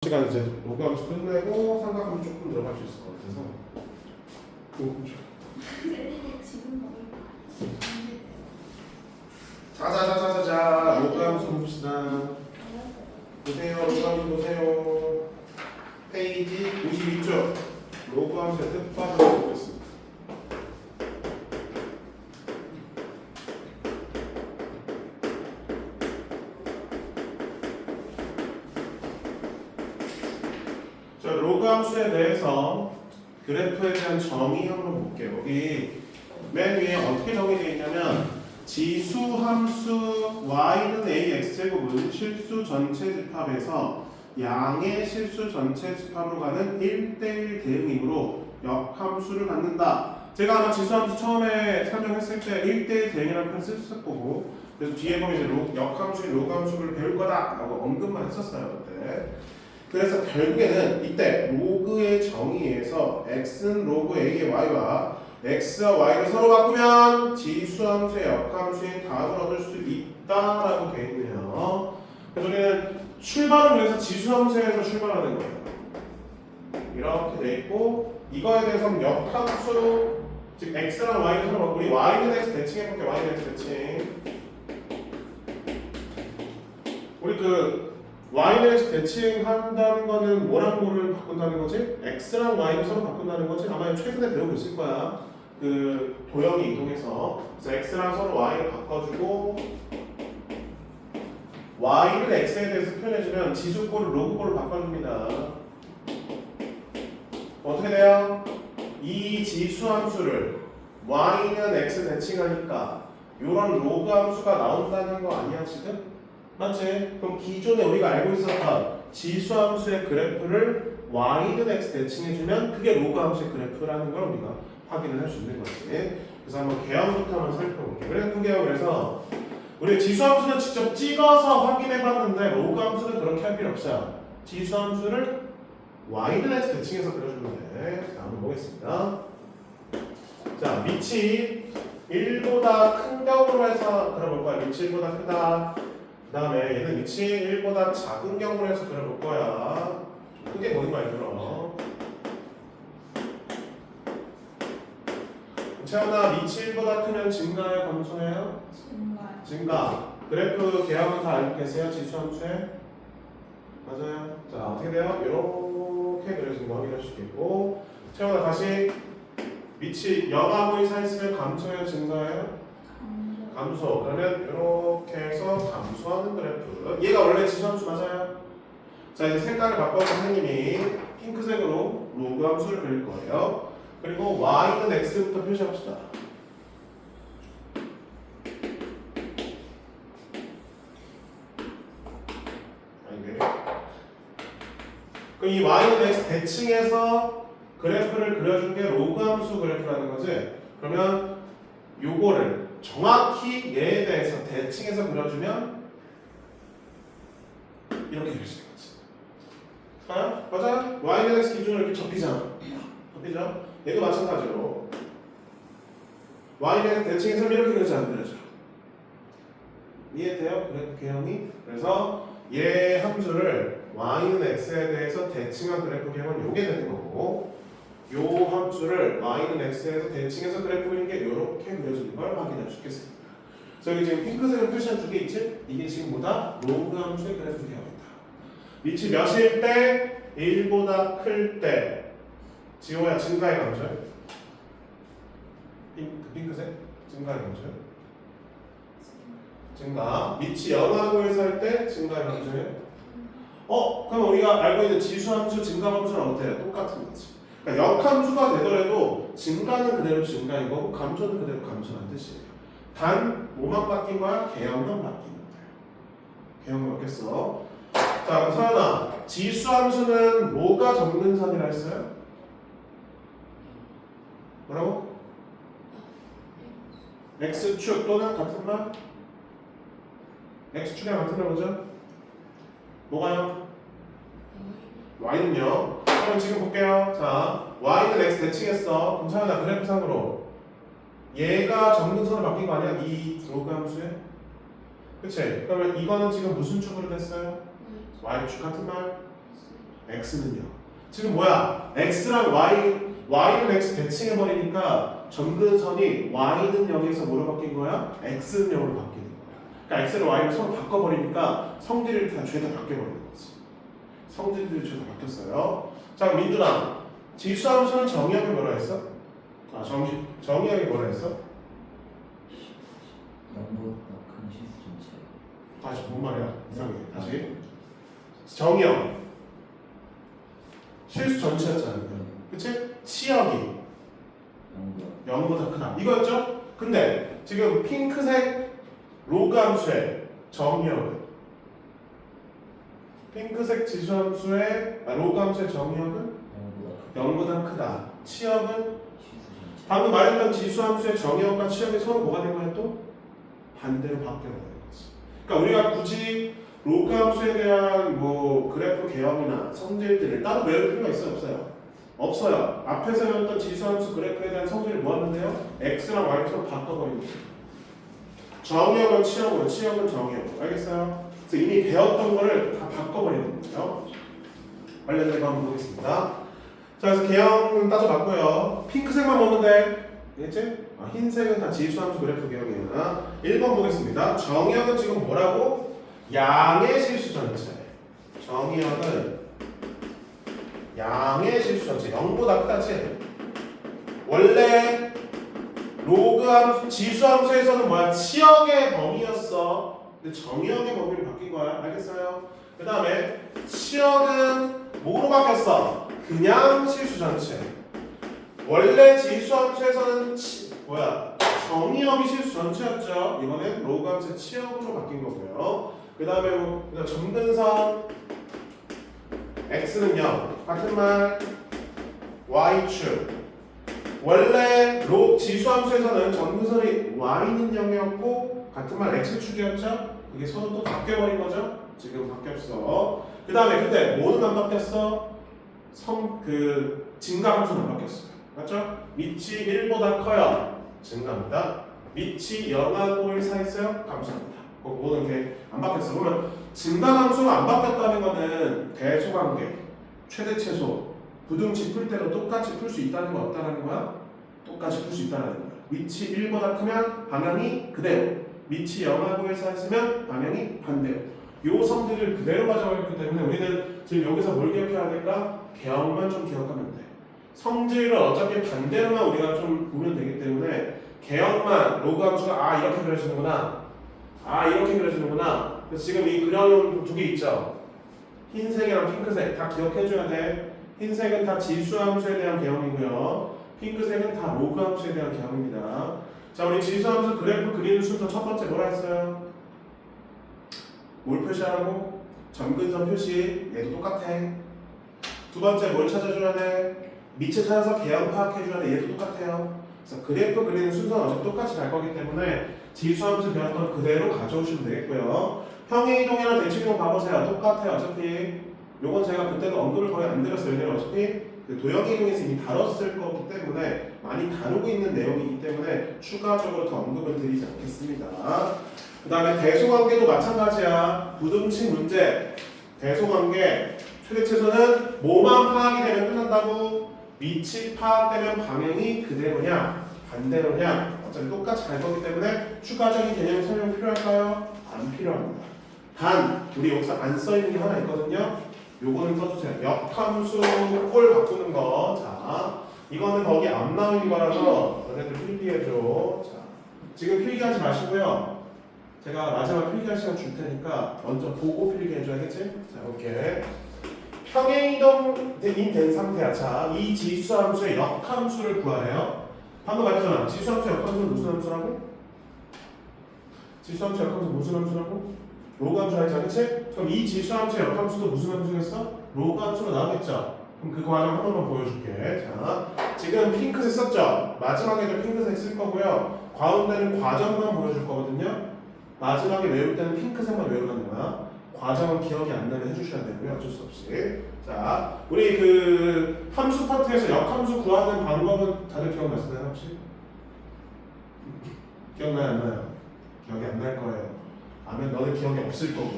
시간 이제 로그함수 끝내고 삼각함수 조금 들어갈 수 있을 것 같아서 지금 먹을까? 자자자자자자 로그함수 봅시다. 보세요. 로그함수 보세요. 페이지 92쪽 로그함수의 뜻법을 보겠습니다. 자, 로그함수에 대해서 그래프에 대한 정의 한번 볼게요. 여기 맨 위에 어떻게 정의되어 있냐면 지수 함수 y는 a x제곱은 실수 전체 집합에서 양의 실수 전체 집합으로 가는 1대1 대응이므로 역함수를 갖는다. 제가 아마 지수함수 처음에 설명했을 때 1대1 대응이라는 표현을 썼을 거고, 그래서 뒤에 보면 이제 역함수인 로그함수를 배울 거다라고 언급만 했었어요 그때. 그래서 결국에는 이때 로그의 정의에서 x는 로그 a의 y와 x와 y를 서로 바꾸면 지수함수의 역함수인 답을 얻을 수 있다라고 되어 있네요. 그래서 우리는 출발은 그래서 지수함수에서 출발하는 거예요. 이렇게 되어 있고, 이거에 대해서는 역함수, 즉 x랑 y를 서로 바꾸고, 우리 y는 x 대칭해볼게요. y는 x 대칭. 우리 y는 x 대칭한다는 거는 뭐랑 뭐를 바꾼다는 거지? x랑 y를 서로 바꾼다는 거지? 아마 최근에 배우고 있을 거야. 그 도형이 이동해서. 그래서 x랑 서로 y를 바꿔주고 y를 x에 대해서 표현해주면 지수꼴을 로그꼴로 바꿔줍니다. 어떻게 돼요? 이 지수함수를 y는 x 대칭하니까 이런 로그함수가 나온다는 거 아니야 지금? 맞지? 그럼 기존에 우리가 알고 있었던 지수함수의 그래프를 y는 x 대칭해주면 그게 로그함수의 그래프라는 걸 우리가 확인을 할 수 있는 거지. 그래서 한번 개형부터 한번 살펴볼게요. 그래프 개형에서 우리 지수함수는 직접 찍어서 확인해봤는데 로그함수는 그렇게 할 필요 없어요. 지수함수를 y는 x 대칭해서 그려주면 돼. 자, 한번 보겠습니다. 자, 밑이 1보다 큰 경우로 해서 그려볼 거야. 밑이 1보다 크다. 그 다음에 얘는 위치 1보다 작은 경우로 해서 그려볼 거야. 크게 보는 거 알죠? 채원아, 위치 1보다 크면 증가해, 감소해요? 증가. 그래프 개형은 다 알고 계세요? 지수함수에? 맞아요. 자, 어떻게 돼요? 이렇게 그려진 거 확인할 수 있겠고, 채원아 다시 위치 0하고 이상 있으면 감소해요? 증가해요? 감소. 그러면 이렇게 해서 감소하는 그래프. 얘가 원래 지수함수 맞아요? 자, 이제 색깔을 바꿔서 선생님이 핑크색으로 로그 함수를 그릴 거예요. 그리고 y는 x부터 표시합시다. 그럼 이 y는 x 대칭해서 그래프를 그려준 게 로그 함수 그래프라는 거지. 그러면 요거를 정확히 얘에 대해서 대칭해서 그려주면 이렇게 그려지는 거지. 아, 맞아? y는 x 기준으로 이렇게 접히잖아. 접히죠? 얘도 마찬가지로 y는 대칭해서 이렇게 그려지 안 그려져. 이해돼요? 그래프 개형이? 그래서 얘 함수를 y는 x에 대해서 대칭한 그래프 개형은 요게 되는 거고, 요 함수를 y는 x에서 대칭해서 그래프 그리는 게 이렇게 그려지는 걸 확인할 수 있겠습니다. 저기 지금 핑크색으로 표시한 두 개 있지? 이게 지금 뭐다? 로그 함수의 그래프 개형이다. 밑이 몇일 때? 1보다 클 때. 지호야, 증가의 감소야? 핑크색? 증가의 감소야? 증가. 밑이 0하고 1 살 때 증가의 감소예요? 그럼 우리가 알고 있는 지수함수, 증가함수는 어때요? 똑같은 거지. 그러니까 역함수가 되더라도 증가는 그대로 증가인 거고 감소는 그대로 감소라는 뜻이에요. 단 뭐만 바뀐 거야? 개형만 바뀐 거예요. 개형만 바뀌었어. 자, 그럼 서연아, 지수함수는 뭐가 정근선이라 했어요? 뭐라고? x축 또는 같은 말? x축이랑 같은 말 뭐죠? 뭐가요? y는요? 그럼 지금 볼게요. 자, y는 x 대칭했어. 그럼 서연아, 그래프상으로 얘가 정근선으로 바뀐 거 아니야? 이 로그 함수에? 그치? 그러면 이거는 지금 무슨 축으로 됐어요? y축 같은 말? x는요. 지금 뭐야? x랑 y는 x 대칭해버리니까 점근선이 y는 0에서 뭐로 바뀐 거야? x는 0으로 바뀌는 거야. 그러니까 x를 y를 서로 바꿔버리니까 성질을 다 죄다 바뀌어버리는 거지. 성질들이 죄다 바뀌었어요. 자, 민준아, 지수함수는 정의역이 뭐라 했어? 정의역이 뭐라 했어? 0보다 큰 실수 전체. 다시 뭔 말이야? 이상해. 다시. 정의역. 실수 전체였잖아. 그치? 치역이 0보다 크다. 이거였죠? 근데 지금 핑크색 로그 함수의 정의역은 핑크색 지수함수의 로그 함수의 정의역은 0보다 크다. 치역은 실수 전체. 방금 말했던 지수함수의 정의역과 치역이 서로 뭐가 된 거야 또? 반대로 바뀌어버리는 거지. 그러니까 우리가 굳이 로그 함수에 대한 뭐 그래프 개념이나 성질들을 따로 외울 필요가 있어요? 없어요? 없어요. 앞에서 배웠던 지수함수 그래프에 대한 성질을 뭐 하면 돼요? x랑 y처럼 바꿔버리는 거예요. 정의역은 치역으로, 치역은 정의역으로. 알겠어요? 그래서 이미 배웠던 거를 다 바꿔버리는 거예요. 관련된 거 한번 보겠습니다. 자, 그래서 개형은 따져봤고요. 핑크색만 보면 돼. 알겠지? 흰색은 다 지수함수 그래프 개형이야. 1번 보겠습니다. 정의역은 지금 뭐라고? 양의 실수 전체. 정의역은 양의 실수 전체. 0보다 크다지? 원래 로그 함수, 지수함수에서는 뭐야? 치역의 범위였어. 근데 정의역의 범위로 바뀐 거야. 알겠어요? 그 다음에 치역은 뭐로 바뀌었어? 그냥 실수 전체. 원래 지수함수에서는 정의역이 실수 전체였죠. 이번엔 로그 함수의 치역으로 바뀐 거고요. 그 다음에 점근선 x는 0 같은 말 y축. 원래 지수함수에서는 점근선이 y는 0이었고 같은 말 x축이었죠. 이게 서로 또 바뀌어버린 거죠. 지금 바뀌었어. 그 다음에 근데 뭐는 안 바뀌었어? 증가함수는 안 바뀌었어요. 맞죠? 밑이 1보다 커요. 증가합니다. 밑이 0하고 1 사이 있어요? 감소합니다. 뭐는 게 안 바뀌었어. 그러면 증가함수가 안 바뀌었다는 거는 대소관계, 최대 최소, 부등식 풀 때도 똑같이 풀 수 있다는 거 없다는 거야? 똑같이 풀 수 있다는 거야. 밑이 1보다 크면 방향이 그대로, 밑이 0하고 1 사이 있으면 방향이 반대로. 요 성질을 그대로 가져가기 때문에 우리는 지금 여기서 뭘 기억해야 될까? 개형만 좀 기억하면 돼. 성질을 어차피 반대로만 우리가 좀 보면 되기 때문에 개형만 로그 함수가 이렇게 그려지는구나, 이렇게 그려지는구나. 그래서 지금 이 그려놓은 두 개 있죠. 흰색이랑 핑크색 다 기억해줘야 돼. 흰색은 다 지수함수에 대한 개형이고요. 핑크색은 다 로그 함수에 대한 개형입니다. 자, 우리 지수함수 그래프 그리는 순서 첫 번째 뭐라 했어요? 뭘 표시하라고? 점근선 표시. 얘도 똑같아. 두 번째 뭘 찾아줘야 돼? 밑에 찾아서 개형 파악해줘야 돼. 얘도 똑같아요. 그래서 그래프 그리는 순서는 어차피 똑같이 갈 거기 때문에 지수함수 배웠던 그대로 가져오시면 되겠고요. 평행이동이나 대칭이동 봐보세요. 똑같아요. 어차피 요건 제가 그때도 언급을 거의 안 드렸어요. 왜냐면 어차피 그 도형이동에서 이미 다뤘을 거기 때문에 많이 다루고 있는 내용이기 때문에 추가적으로 더 언급을 드리지 않겠습니다. 그 다음에 대소관계도 마찬가지야. 부등식 문제. 대소관계 최대 최소는 뭐만 파악이 되면 끝난다고? 위치 파악되면 방향이 그대로냐 반대로냐 어차피 똑같이 갈 거기 때문에 추가적인 개념 설명 필요할까요? 안 필요합니다. 단 우리 여기서 안 써있는 게 하나 있거든요. 요거는 써주세요. 역함수 꼴 바꾸는 거. 자, 이거는 거기 안 나오는 거라서 너네들 필기해줘. 자, 지금 필기하지 마시고요. 제가 마지막 필기할 시간 줄 테니까 먼저 보고 필기해줘야겠지? 자, 오케이. 평행이동이 된 상태야. 자, 이 지수함수의 역함수를 구하래요. 방금 말했잖아. 지수함수 역함수는 무슨 함수라고? 지수함수 역함수 무슨 함수라고? 로그 함수라 했잖아. 그치? 그럼 이 지수함수의 역함수도 무슨 함수겠어? 로그 함수로 나오겠죠? 그럼 그 과정 한 번만 보여줄게. 자, 지금 핑크색 썼죠? 마지막에도 핑크색 쓸 거고요. 가운데는 과정만 보여줄 거거든요. 마지막에 외울 때는 핑크색만 외우라는 거야. 과정은 기억이 안 나면 해주셔야 되고요. 어쩔 수 없이. 자, 우리 그 함수 파트에서 역함수 구하는 방법은 다들 기억나시나요 혹시? 기억나요 안 나요? 기억이 안 날 거예요. 아면 너는 기억이 없을 거고.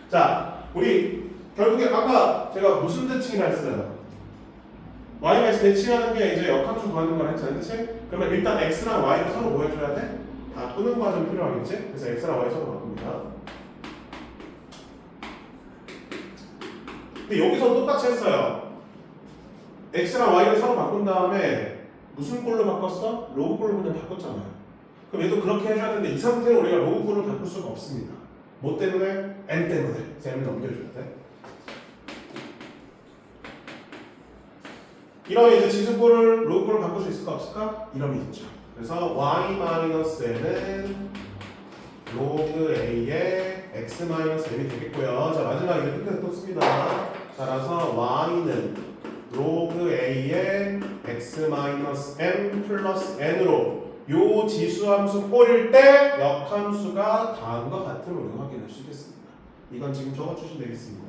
자, 우리 결국에 아까 제가 무슨 대칭이라 했어요? y가 대칭하는 게 이제 역함수 구하는 거라 했잖아요, 그치? 그러면 일단 x랑 y를 서로 뭐 해줘야 돼? 바꾸는 과정이 필요하겠지? 그래서 x랑 y 서로 바꿉니다. 근데 여기서 똑같이 했어요. x랑 y를 서로 바꾼 다음에 무슨 꼴로 바꿨어? 로그 꼴로 그냥 바꿨잖아요. 그럼 얘도 그렇게 해줘야 되는데 이 상태로 우리가 로그 꼴을 바꿀 수가 없습니다. 뭐 때문에? n 때문에. 그래서 n을 넘겨줘야 돼. 이러면 이제 지수꼴을 로그꼴을 바꿀 수 있을까 없을까? 이러면 있죠. 그래서 y-n은 로그 a의 x-m이 되겠고요. 자, 마지막에 이제 끝에 또 씁니다. 따라서 y는 로그 a의 x-m 플러스 n으로 요 지수함수 꼴일 때 역함수가 다음과 같음을 확인할 수 있겠습니다. 이건 지금 적어주시면 되겠습니다.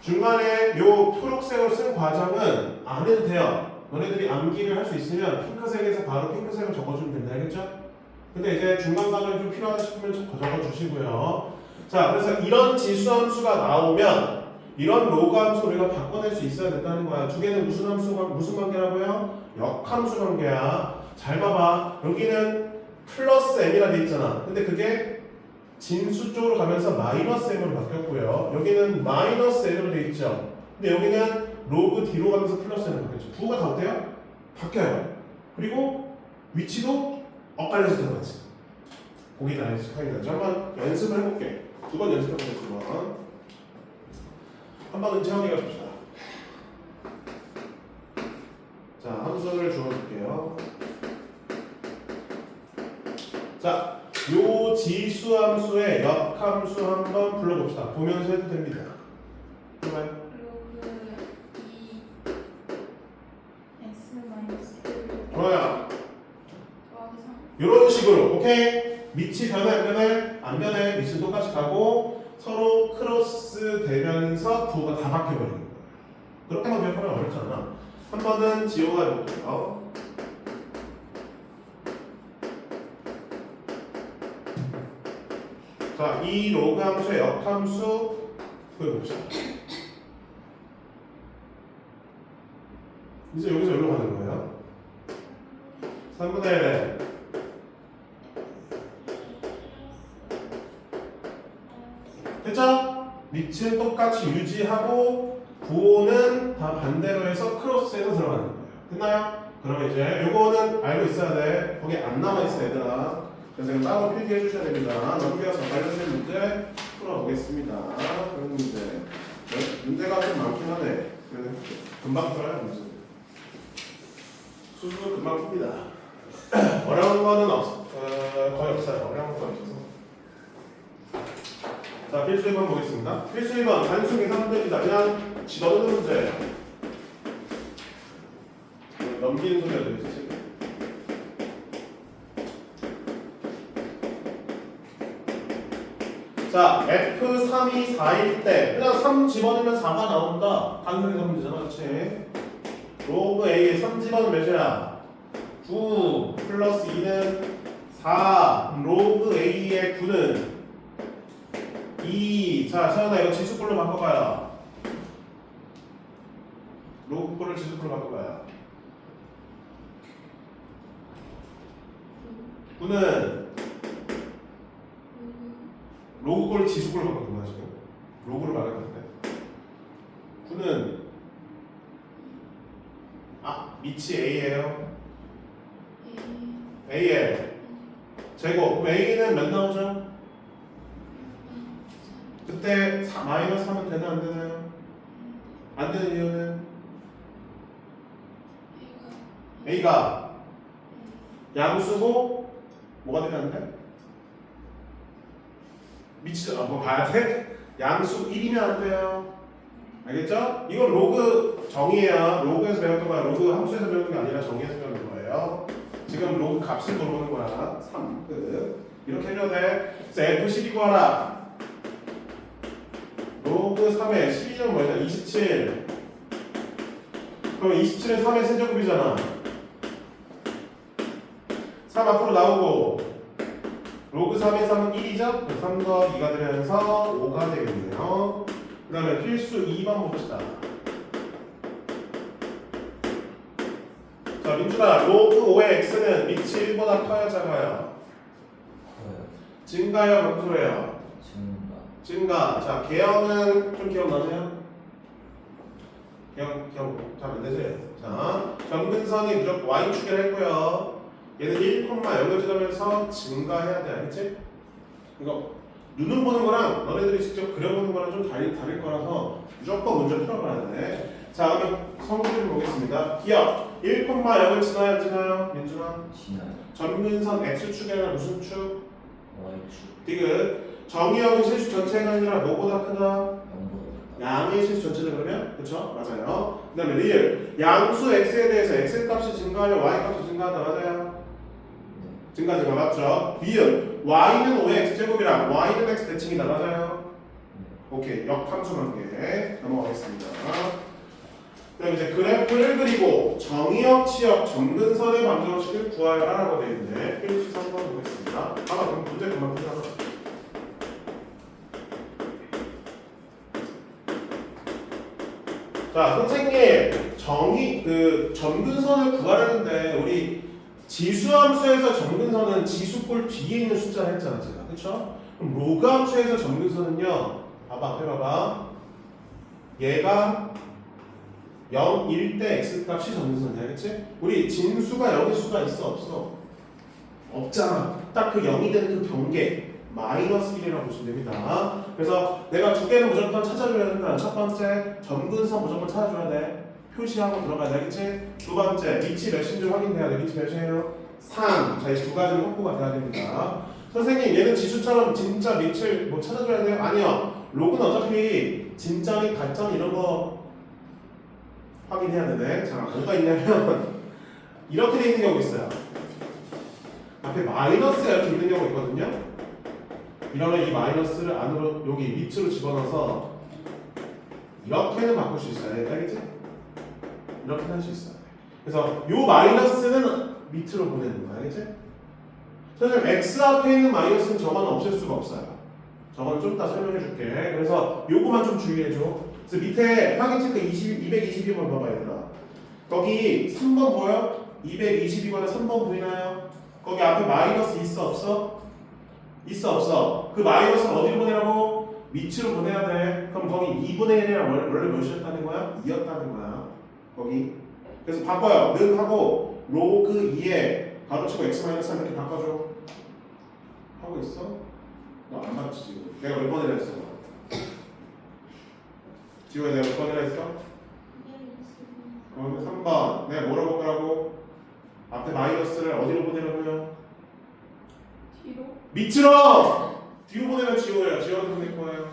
중간에 요 초록색으로 쓴 과정은 안 해도 돼요. 너네들이 암기를 할 수 있으면 핑크색에서 바로 핑크색을 적어주면 된다, 알겠죠? 근데 이제 중간 과정이 좀 필요하다 싶으면 적어주시고요. 자, 그래서 이런 지수함수가 나오면 이런 로그 함수 우리가 바꿔낼 수 있어야 된다는 거야. 두 개는 무슨 함수가 무슨 관계라고요? 역함수 관계야. 잘 봐봐. 여기는 플러스 m이라 돼 있잖아. 근데 그게 진수 쪽으로 가면서 마이너스 m으로 바뀌었고요. 여기는 마이너스 m으로 돼 있죠. 근데 여기는 로그 뒤로 가면서 플러스 m으로 바뀌었죠. 부호가 다 어때요? 바뀌어요. 그리고 위치도 엇갈려서 들어가지. 거기다 하기다. 한번 연습을 해볼게. 두 번 연습해볼게. 두 번. 한번 은채원이가 봅시다. 자, 함수를 주어줄게요. 자, 요 지수함수의 역함수 한번 불러봅시다. 보면서 해도 됩니다. 해봐요. 로그 2x-1 좋아요. 더하기 3 이런 식으로, 오케이? 밑이 변해 안 변해? 안 변해. 밑은 똑같이 가고 서로 크로스 되면서 부호가 다 바뀌어버리는 거예요. 그렇게만 기억하면 어렵지 않아. 한 번은 지호가 해볼게요. 자, 이 로그 함수의 역함수 구해봅시다. 이제 여기서 여기로 가는 거예요. 3분의 1에 됐죠? 밑은 똑같이 유지하고 부호는 다 반대로 해서 크로스해서 들어가는 거예요. 됐나요? 그러면 이제 요거는 알고 있어야 돼. 거기 안 남아있어 얘들아. 그래서 이거 따로 필기해 주셔야 됩니다. 넘겨서 관련된 문제 풀어보겠습니다. 그런 문제. 문제가 좀 많긴 하네. 그래서 금방 풀어요 문제. 수수 금방 풉니다. 어려운 거는 거의 없어요. 어려운 거 없어서. 자, 필수 1번 보겠습니다. 필수 1번 단수 계산 문제입니다. 그냥 집어넣는 문제예요. 넘기는 소리가 들리시죠? 자, F3이 4일 때 그냥 3 집어넣으면 4가 나온다. 단수 계산 문제잖아, 그렇지? 로그 A의 3 집어넣으면 몇이야? 9 플러스 2는 4 로그 A의 9는 2. 자, 세연아 이거 지수꼴로 바꿔봐요. 로그꼴을 지수꼴로 바꿔봐요. 9는 로그꼴 지수꼴로 바꿔본 거야 지금. 로그를 말했는데 9는 밑이 A예요. A에 제곱. 그럼 A는 몇 나오죠? 그때 마이너스 3은 되나 안 되나요? 안 되는 이유는 A가 양수고 뭐가 되면 안 돼? 미치죠? 뭐 봐야 돼? 양수 1이면 안 돼요. 알겠죠? 이건 로그 정의야. 로그에서 배웠던 거야. 로그 함수에서 배우는 게 아니라 정의에서 배우는 거예요. 지금 로그 값을 물어보는 거야. 3. 이렇게 해줘야 돼. 그래서 F12 구하라. 로그 3의 12는 뭐냐? 27. 그럼 27은 3의 세제곱이잖아. 3 앞으로 나오고 로그 3의 3은 1이죠? 3 더하기 2가 되면서 5가 되겠네요. 그 다음에 필수 2번 봅시다. 자, 민준아, 로그 5의 x는 밑이 1보다 커요, 작아요? 커요. 증가요, 감소해요? 증가. 증가. 자, 개형은 좀 기억나세요? 개형 잘 안 되세요? 자, 점근선이 무조건 y축을 했고요. 얘는 1,0을 지나면서 증가해야 돼, 알겠지? 이거 눈으로 보는 거랑 너네들이 직접 그려보는 거랑 좀 다를 거라서 무조건 먼저 풀어봐야 돼. 자, 그러면 성질을 보겠습니다. 기억 1,0을 지나야 안 지나요? 민준아? 지나요. 점근선 x축이 아니라 무슨 축? y축. 디귿. 정의역은 실수 전체가 아니라 뭐보다 크다? 0보다 양의 실수 전체죠 그러면? 그쵸? 맞아요. 그 다음에 리을. 양수 x에 대해서 x 값이 증가하면 y 값이 증가하다. 맞아요? 증가 맞죠? 비읍. y는 5의 x제곱이랑 y는 x 대칭이다. 맞아요? 오케이. 역함수 관계 넘어가겠습니다. 그럼 이제 그래프를 그리고 정의역, 치역, 점근선의 방정식을 구하여 하라고 되어 있는데 필수 3번 보겠습니다. 그럼 문제 그만 풀자. 자, 선생님, 점근선을 구하려는데 우리 지수함수에서 점근선은 지수꼴 뒤에 있는 숫자를 했잖아, 제가. 그쵸? 그럼 로그함수에서 점근선은요, 앞에 봐봐. 얘가 0, 1 때 x값이 점근선이야, 그치? 우리 진수가 0일 수가 있어, 없어? 없잖아. 딱 그 0이 되는 그 경계. 마이너스 1이라고 보시면 됩니다. 그래서 내가 두 개는 무조건 찾아줘야 된다. 첫 번째, 점근선 무조건 찾아줘야 돼. 표시하고 들어가야 돼. 그치? 두 번째, 밑이 몇인 줄 확인해야 돼. 밑이 몇이에요? 3. 자, 이 두 가지는 확보가 돼야 됩니다. 선생님, 얘는 지수처럼 진짜 밑을 뭐 찾아줘야 돼요? 아니요. 로그는 어차피 진짜니 가짜니 이런 거 확인해야 되네. 자, 뭐가 있냐면 이렇게 돼 있는 경우 있어요. 앞에 마이너스가 이렇게 있는 경우 있거든요. 이러면 이 마이너스를 안으로 여기 밑으로 집어넣어서 이렇게는 바꿀 수 있어야 돼. 알겠지? 이렇게는 할 수 있어요. 그래서 이 마이너스는 밑으로 보내는 거야. 알겠지? 선생님 x 앞에 있는 마이너스는 저거는 없앨 수가 없어요. 저건 좀 이따 설명해 줄게. 그래서 요거만 좀 주의해 줘. 그래서 밑에 확인 체크 222번 봐봐 얘들아. 거기 3번 보여? 222번에 3번 보이나요? 거기 앞에 마이너스 있어 없어? 있어 없어? 그 마이너스는 어디로 보내라고? 밑으로 보내야 돼. 그럼 거기 2분의 1이랑 원래 몇이었다는 거야? 2였다는 거야. 거기. 그래서 바꿔요. 는 하고 로그 2에 가로치고 x-3 이렇게 바꿔줘. 하고 있어? 너 안 봤지 지금? 내가 몇 번이라 했어? 지호야 내가 몇 번이라 했어? 그러면 3번 내가 뭐라고 바꾸라고? 앞에 마이너스를 어디로 보내라고요? 뒤로? 밑으로! 뒤로 보내면 지호예요. 지호한테 보낼 거예요.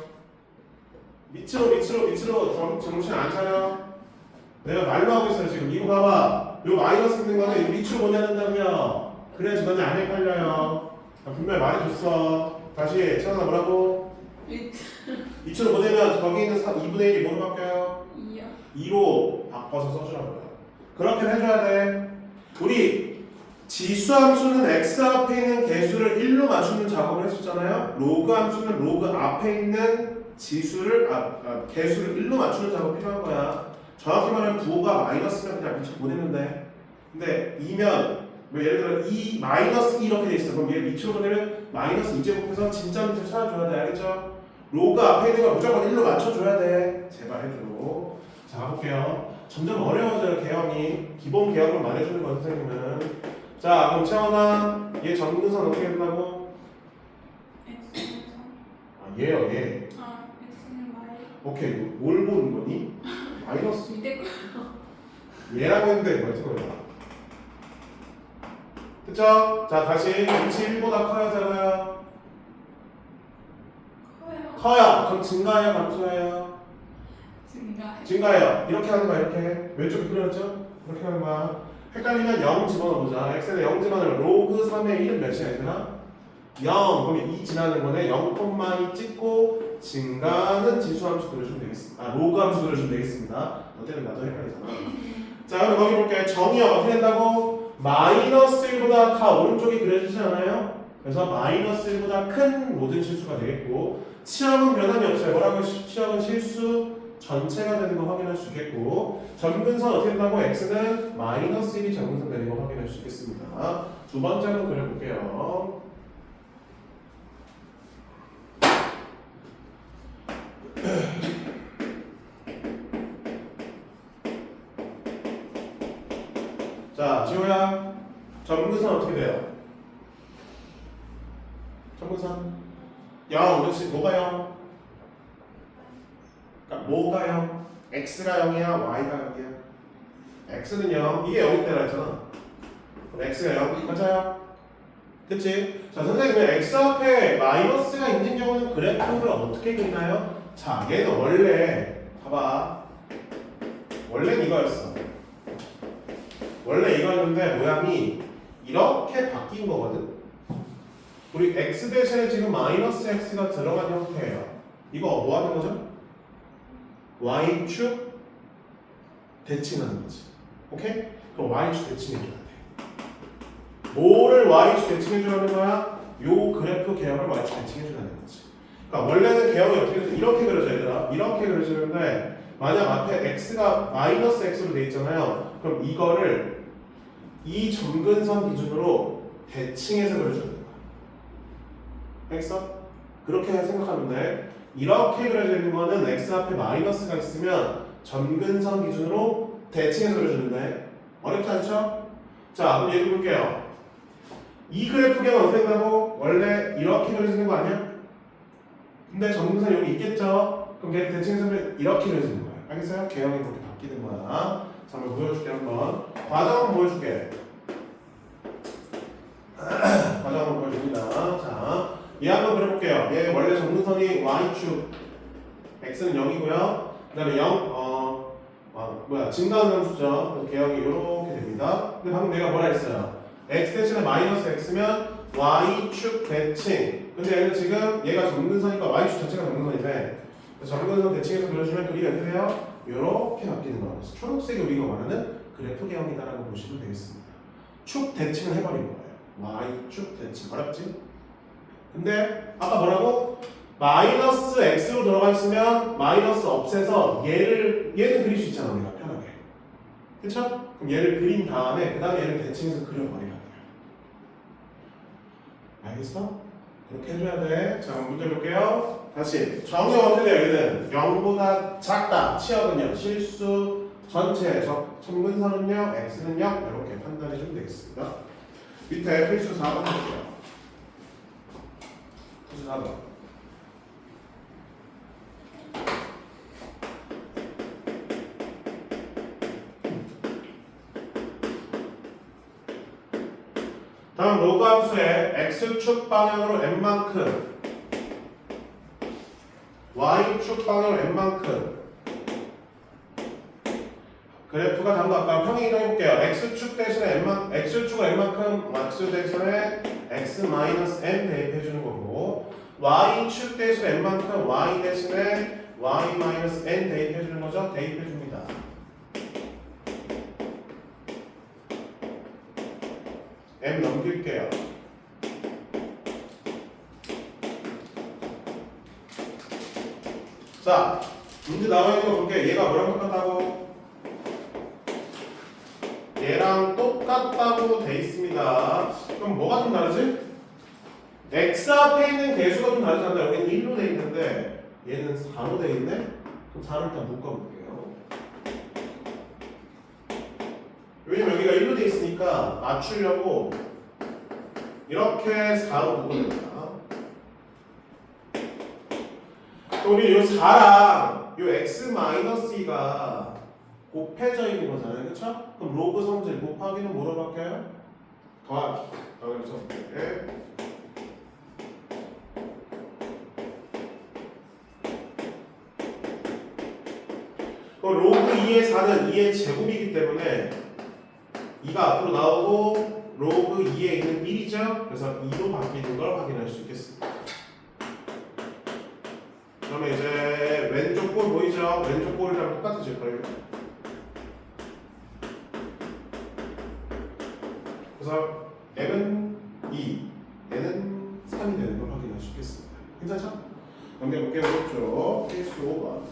밑으로 정신 안 차려? 내가 말로 하고 있어요 지금. 이거 봐봐. 요 마이너스 있는 거는 밑으로 보내야 된다고요. 그래야지 너네 안 헷갈려요. 나 분명히 말해줬어. 다시 채원아 뭐라고? 밑으로 보내면 거기 있는 2분의 1이 뭐로 바뀌어요? 2요. 2로 바꿔서 써주라고요. 그렇게 해줘야 돼. 우리 지수함수는 x 앞에 있는 개수를 1로 맞추는 작업을 했었잖아요. 로그 함수는 로그 앞에 있는 지수를 개수를 1로 맞추는 작업이 필요한 거야. 정확히 말하면 부호가 마이너스면 그냥 밑으로 보내면 돼. 근데 2면 뭐 예를 들어 2 마이너스 2 이렇게 돼 있어. 그럼 얘 밑으로 보내면 마이너스 2제곱해서 진짜 밑을 찾아줘야 돼. 알겠죠? 로그 앞에 있는 거 무조건 1로 맞춰줘야 돼. 제발 해줘. 자 가볼게요. 점점 어려워져요 개형이. 기본 개형을 말해주는 거 선생님은. 자 그럼 채원아 얘 점근선 어떻게 된다고? X는 3. 아 얘요 얘. X는 Y. 오케이 뭘 보는 거니? 마이너스 밑에 거. 얘라고 했는데 뭐 어떻게 보여? 그쵸? 자 다시 밑이 1보다 커야 되나요? 커요. 커요. 그럼 증가해요 감소해요? 증가해요. 이렇게 하는 거야 이렇게. 왼쪽에 그려졌죠? 이렇게 하는 거야. 헷갈리면 0 집어넣어보자. x에 0 집어넣으면 로그 3의 1은 몇이야 얘들아? 0 그러면 2 지나는 거네. 0,2 찍고 증가는 지수함수 그려주면 되겠습니다. 로그 함수 그려주면 되겠습니다. 너 때문에 나도 헷갈리잖아. 자 그럼 거기 볼게요. 정의역 어떻게 된다고? 마이너스 1보다 다 오른쪽이 그려지지 않아요? 그래서 마이너스 1보다 큰 모든 실수가 되겠고 치역은 변함이 없어요. 뭐라고? 치역은 실수 전체가 되는 거 확인할 수 있겠고, 점근선 어떻게 된다고? x는 마이너스 1이 점근선 되는 거 확인할 수 있겠습니다. 두 번째 한번 그려볼게요. 자, 지호야, 점근선 어떻게 돼요? 점근선 0, 그렇지. 뭐가 0? 그러니까 뭐가 0? x가 0이야, y가 0이야? x는 0, 이게 0일 때라 했잖아. 그럼 x가 0, 맞아요? 그치? 자, 선생님, x 앞에 마이너스가 있는 경우는 그래프를 어떻게 그리나요? 자, 얘는 원래, 봐봐. 원래는 이거였어. 원래 이거였는데 모양이 이렇게 바뀐 거거든. 우리 x 대신에 지금 마이너스 x가 들어간 형태예요. 이거 뭐 하는 거죠? y축 대칭하는 거지. 오케이? 그럼 y축 대칭해줘야 돼. 뭐를 y축 대칭해주라는 거야? 요 그래프 개형을 y축 대칭해주라는 거지. 그러니까 원래는 개형이 어떻게 되지? 이렇게 그려져 얘들아. 이렇게 그려지는데 만약 앞에 x가 마이너스 x로 돼 있잖아요. 그럼 이거를 이 점근선 기준으로 대칭해서 그려주는 거야. 알겠어? 그렇게 생각하면 돼. 이렇게 그려져 있는 거는 x 앞에 마이너스가 있으면 점근선 기준으로 대칭해서 그려주는데 어렵지 않죠? 자, 그럼 얘기 볼게요. 이 그래프 개형은 어떻게 된다고? 원래 이렇게 그려지는 거 아니야? 근데 점근선 여기 있겠죠? 그럼 걔 대칭해서 이렇게 그려지는 거야. 알겠어요? 개형이 그렇게 바뀌는 거야. 자, 한번 보여줄게 한번. 과정 한번 보여줄게. 과정 한번 보여줍니다. 자, 얘 한번 그려볼게요. 얘 원래 점근선이 y축 x는 0이고요. 그 다음에 0, 증가하는 함수죠. 그래서 개형이 이렇게 됩니다. 근데 방금 내가 뭐라 했어요? x 대신에 마이너스 x면 y축 대칭. 근데 얘는 지금 얘가 점근선이니까 y축 자체가 점근선인데 점근선 대칭해서 그려주면 그리가 어떻게 돼요? 이렇게 바뀌는 거라고. 초록색이 우리가 말하는 그래프 개형이다라고 보시면 되겠습니다. 축 대칭을 해버린 거예요. y축 대칭. 어렵지? 근데 아까 뭐라고? 마이너스 x로 들어가 있으면 마이너스 없애서 얘는 그릴 수 있잖아 우리가 편하게. 그쵸? 그럼 얘를 그린 다음에 그 다음에 얘를 대칭해서 그려버려야 돼요. 알겠어? 그렇게 해줘야 돼. 자, 문제 볼게요. 다시 정의 어떻게 돼요? 얘는 0보다 작다. 치역은요. 실수 전체 점근선은요. x는 0 이렇게 판단해주면 되겠습니다. 밑에 필수 4번 볼게요. 필수 4번. 다음 로그 함수의 x축 방향으로 n만큼 y축 방향으로 n만큼 그래프가 다음과 같다. 평행 이동해볼게요. x축 대신에 x축은 n만큼 x 대신에 x-n 대입해주는 거고 y축 대신에 n만큼 y 대신에 y-n 대입해주는 거죠. 대입해줍니다. m 넘길게요. 자, 문제 나와 있는 거 볼게. 얘가 뭐랑 똑같다고? 얘랑 똑같다고 돼 있습니다. 그럼 뭐가 좀 다르지? x 앞에 있는 개수가 좀 다르잖아. 여기는 1로 돼 있는데 얘는 4로 돼 있네? 그럼 4를 일단 묶어볼게요. 왜냐면 여기가 1로 돼 있으니까 맞추려고 이렇게 4로 묶어줍니다. 우리 요 4랑 요 x-2가 곱해져 있는 거잖아요. 그쵸? 그럼 로그 성질 곱하기는 뭐로 바뀌어요? 더하기. 그래서 네. 로그 2의 4는 2의 제곱이기 때문에 2가 앞으로 나오고 로그 2에 있는 1이죠? 그래서 2로 바뀌는 걸 확인할 수 있겠습니다. 그러면 이제 왼쪽 꼴 보이죠? 왼쪽 꼴이랑 똑같아질 거예요. 그래서 m은 2, n은 3이 되는 걸 확인할 수 있겠습니다. 괜찮죠? 넘겨볼게요. 그렇죠. 케이스 5번.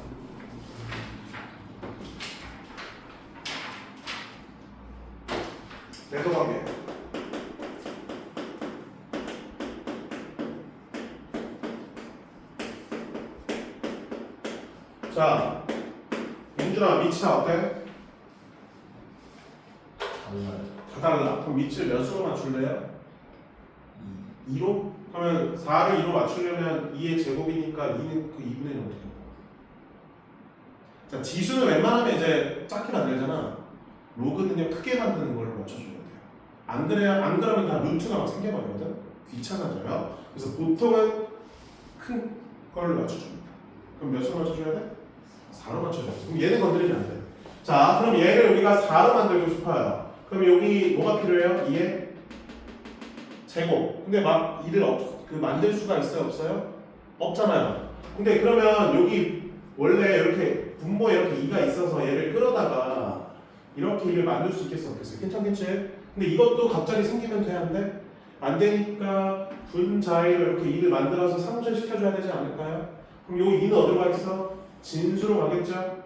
내도관계. 자, 민준아, 밑이나 어때? 달라요. 다 달라. 그럼 밑을 몇 수로 맞출래요? 2로? 그러면 4를 2로 맞추려면 2의 제곱이니까 2는 그 2분의 1 어떻게 해요? 자, 지수는 웬만하면 이제 작게 만들잖아. 로그는요 크게 만드는 걸로 맞춰줘야 돼요. 안 그러면 다 루트가 막 생겨버리거든. 귀찮아져요. 그래서 보통은 큰 걸로 맞춰줍니다. 그럼 몇 수로 맞춰줘야 돼? 4로 맞춰줘야 돼. 그럼 얘는 건드리면 안 돼. 자, 그럼 얘를 우리가 4로 만들고 싶어요. 그럼 여기 뭐가 필요해요? 2의 제곱. 근데 막 이를 만들 수가 있어요? 없어요? 없잖아요. 근데 그러면 여기 원래 이렇게 분모에 이렇게 2가 있어서 얘를 끌어다가 이렇게 2를 만들 수 있겠어? 없겠어요? 괜찮겠지? 근데 이것도 갑자기 생기면 돼? 안 돼? 안 되니까 분자의를 이렇게 2를 만들어서 상쇄시켜줘야 되지 않을까요? 그럼 여기 2는 어디로 가 있어? 진수로 가겠죠?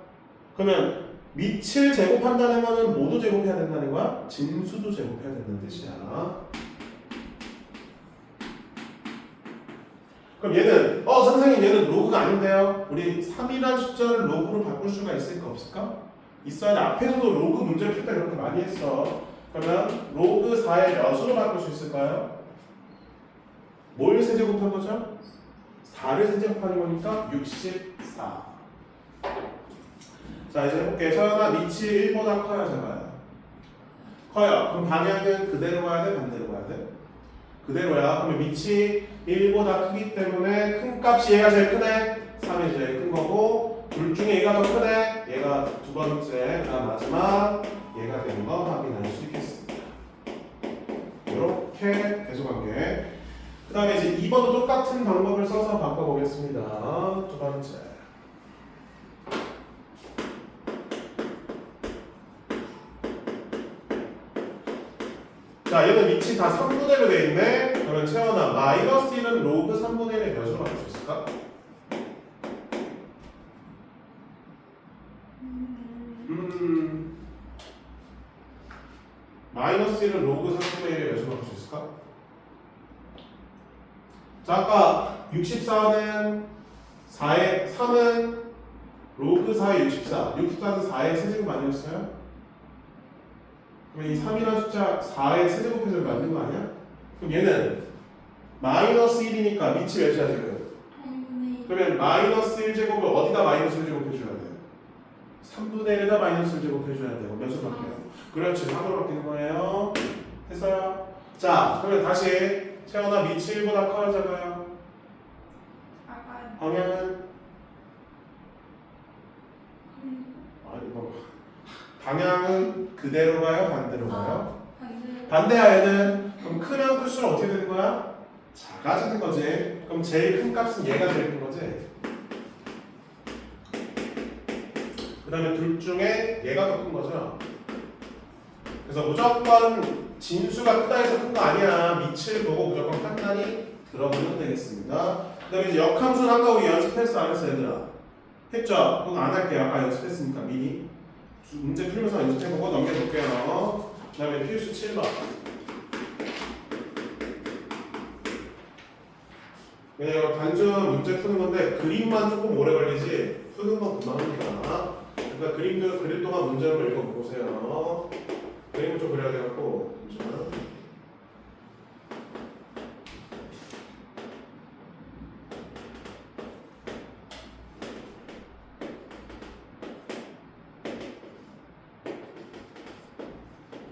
그러면 밑을 제곱한다는 거는 모두 제곱해야 된다는 거야? 진수도 제곱해야 된다는 뜻이야. 그럼 얘는 선생님 얘는 로그가 아닌데요? 우리 3이라는 숫자를 로그로 바꿀 수가 있을까 없을까? 있어야 돼. 앞에서도 로그 문제 풀 때 그렇게 많이 했어. 그러면 로그 4의 몇으로 바꿀 수 있을까요? 뭘 세제곱한 거죠? 4를 세제곱하는 거니까 64. 자, 이제 해볼게. 서연아, 밑이 1보다 커요, 작아요? 커요. 그럼 방향은 그대로 가야 돼? 반대로 가야 돼? 그대로야. 그러면 밑이 1보다 크기 때문에 큰 값이 얘가 제일 크네. 3이 제일 큰 거고, 둘 중에 얘가 더 크네. 얘가 두 번째, 그다음 마지막 얘가 되는 거 확인할 수 있겠습니다. 이렇게 배수관계. 그 다음에 이제 2번도 똑같은 방법을 써서 바꿔보겠습니다. 두 번째. 자, 얘는 밑이 다 3분의 1로 되어 있네. 그러면 채원아, 마이너스 1은 로그 3분의 1의 몇으로 바꿀 수 있을까? 마이너스 1은 로그 3분의 1의 몇으로 바꿀 수 있을까? 자, 아까 64는 4의 3은 로그 4의 64. 64는 4의 세제곱 아니었어요? 그럼 이 3이라는 숫자 4의 세제곱해서 만든 거 아니야? 그럼 얘는 마이너스 1이니까 밑이 몇이야 지금? 3분의 1. 그러면 마이너스 1제곱을 어디다 마이너스 1제곱 해줘야 돼? 3분의 1에다 마이너스 1제곱 해줘야 돼요. 몇으로 바뀌어요? 그렇지, 3으로 바뀌는 거예요. 했어요? 자, 그러면 다시 채원아, 밑이 1보다 커요, 작아요? 작아요. 방향은? 아니 뭐 방향은 그대로 가요? 반대로 가요? 반대로. 반대야. 얘는 그럼 크면 클수록 어떻게 되는 거야? 작아지는 거지. 그럼 제일 큰 값은 얘가 제일 큰 거지. 그 다음에 둘 중에 얘가 더 큰 거죠. 그래서 무조건 진수가 크다 해서 큰 거 아니야. 밑을 보고 무조건 판단이 들어보면 되겠습니다. 그 다음에 이제 역함수는 아까 우리 연습했어 안 했어 얘들아? 했죠? 그거 안 할게요. 아까 연습했으니까 미리 문제 풀면서 연습해보고 넘겨볼게요. 그 다음에 필수 7번. 그냥 이거 단순 문제 푸는 건데 그림만 조금 오래 걸리지 푸는 건 금방 합니다. 그러니까 그림도 그릴 동안 문제를 읽어보세요. 그림을 좀 그려야 돼갖고 잠시만.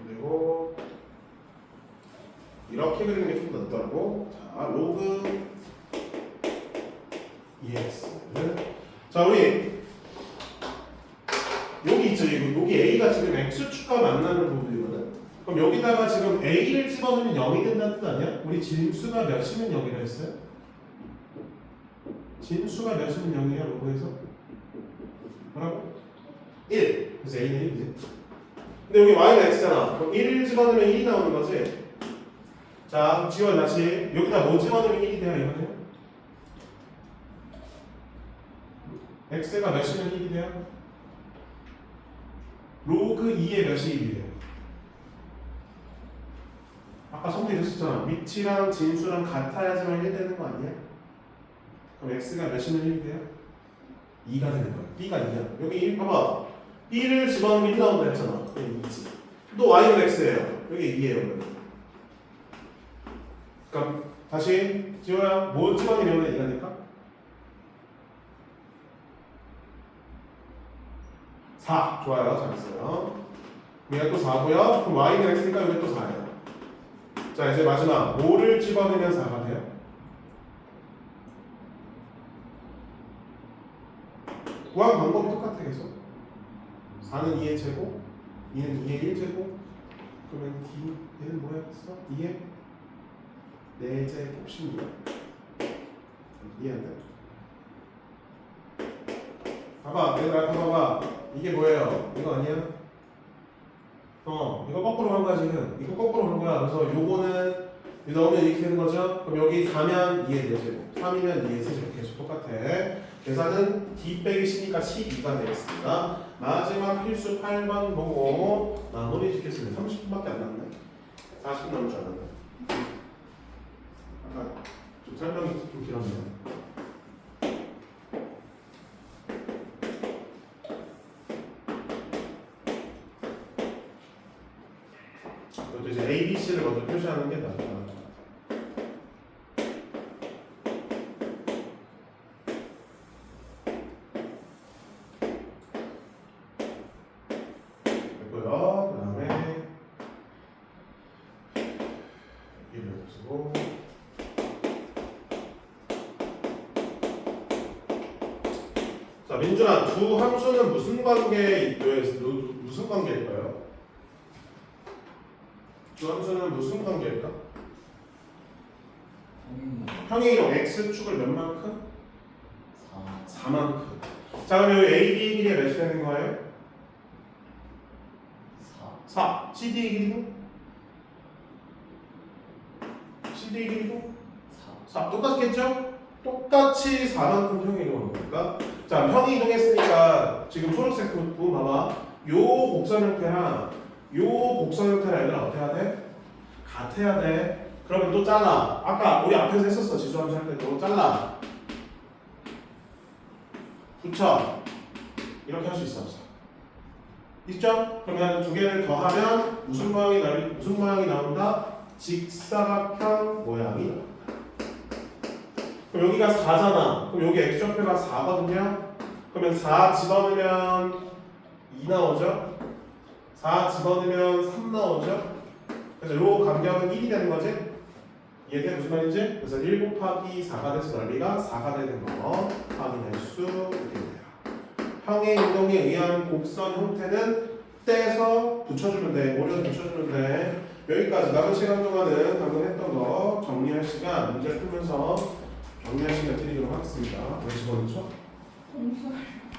그리고 이렇게 그리는 게 좀 더 낫더라고. 자, 로그 EX. 자, 우리 여기 있죠. 여기 A가 지금 X축과 만나는 부분이거든. 그럼 여기다가 지금 A를 집어넣으면 0이 된다는 뜻 아니야? 우리 진수가 몇이면 0이라 했어요? 진수가 몇이면 0이야 로그에서? 뭐라고? 1. 그래서 A는 1이지. 근데 여기 Y는 X잖아. 그럼 1을 집어넣으면 1이 나오는 거지? 자, 지원 다시. 여기다 뭐 집어넣으면 1이 돼요, 이거는? x가 몇이면 1이 돼요? 로그 2의 몇이 1이에요? 아까 성질 있었잖아. 위치랑 진수랑 같아야지만 1 되는 거 아니야? 그럼 x가 몇이면 1이 돼요? 2가 되는 거야. b가 2야. 여기 봐봐. b를 집어넣으면 1 나온다 했잖아. 그냥 2지. 또 y는 x예요. 여기 2예요. 그럼 다시 지호야, 뭐 집어넣으면 2가 될까? 4. 좋아요. 잘했어요. 얘가 또 4고요. 그럼 y는 x니까 여기 또 4예요. 자, 이제 마지막 5를 집어넣으면 4가 돼요. 구한 방법이 똑같아 계속. 4는 2의 제곱, 2는 2의 1제곱. 그러면 얘는 뭐였어? 2의 4제곱 16. 이해 안 돼? 봐봐, 얘들아, 봐봐. 이게 뭐예요? 이거 아니야? 이거 거꾸로 한 거야 지금. 이거 거꾸로 한 거야. 그래서 요거는 넣으면 이렇게 되는 거죠? 그럼 여기 4면 2의 4제곱, 3이면 2의 세제곱 계속 똑같아. 계산은 D 빼기 C니까 12가 되겠습니다. 마지막 필수 8번 보고 마무리 짓겠습니다. 30분밖에 안 남네. 40분 남을 줄 알았네. 아까 좀 설명이 좀 길었네요. 이것도 이제 A, B, C를 먼저 표시하는 게 나을 것 같아요. 됐고요. 그 다음에 여기를 쓰고 자, 민준아, 두 함수는 무슨 무슨 관계일까요? 두 함수는 무슨 관계일까? 평행이동 x축을 몇 만큼? 4만큼. 자, 그럼 여기 A, B 길이가 몇이 되는 거예요? 4. CD 길이도? CD 길이도? 4. 똑같겠죠? 똑같이 4만큼 평행이동하는 거니까. 자, 평행이동했으니까 지금 초록색 부분 봐봐. 요 곡선 형태랑 요 곡선 형태랑 얘들아 어떻게 해야 돼? 같아야 돼. 그러면 또 잘라. 아까 우리 앞에서 했었어. 지수함수 할 때도 잘라. 붙여. 이렇게 할 수 있어 없어? 있죠? 그러면 두 개를 더하면 무슨 모양이 나온다? 직사각형 모양이 나온다. 그럼 여기가 4잖아. 그럼 여기 x좌표가 4거든요. 그러면 4 집어넣으면 2 나오죠? 4 집어넣으면 3 나오죠? 그래서 요 간격은 1이 되는 거지? 이해돼? 무슨 말인지? 그래서 1 곱하기 4가 돼서 넓이가 4가 되는 거 확인할 수 있게 돼요. 평행이동에 의한 곡선 형태는 떼서 붙여주면 돼. 오려서 붙여주면 돼. 여기까지 남은 시간 동안은 방금 했던 거 정리할 시간, 문제 풀면서 정리할 시간 드리도록 하겠습니다. 왜 집어넣죠? 공부할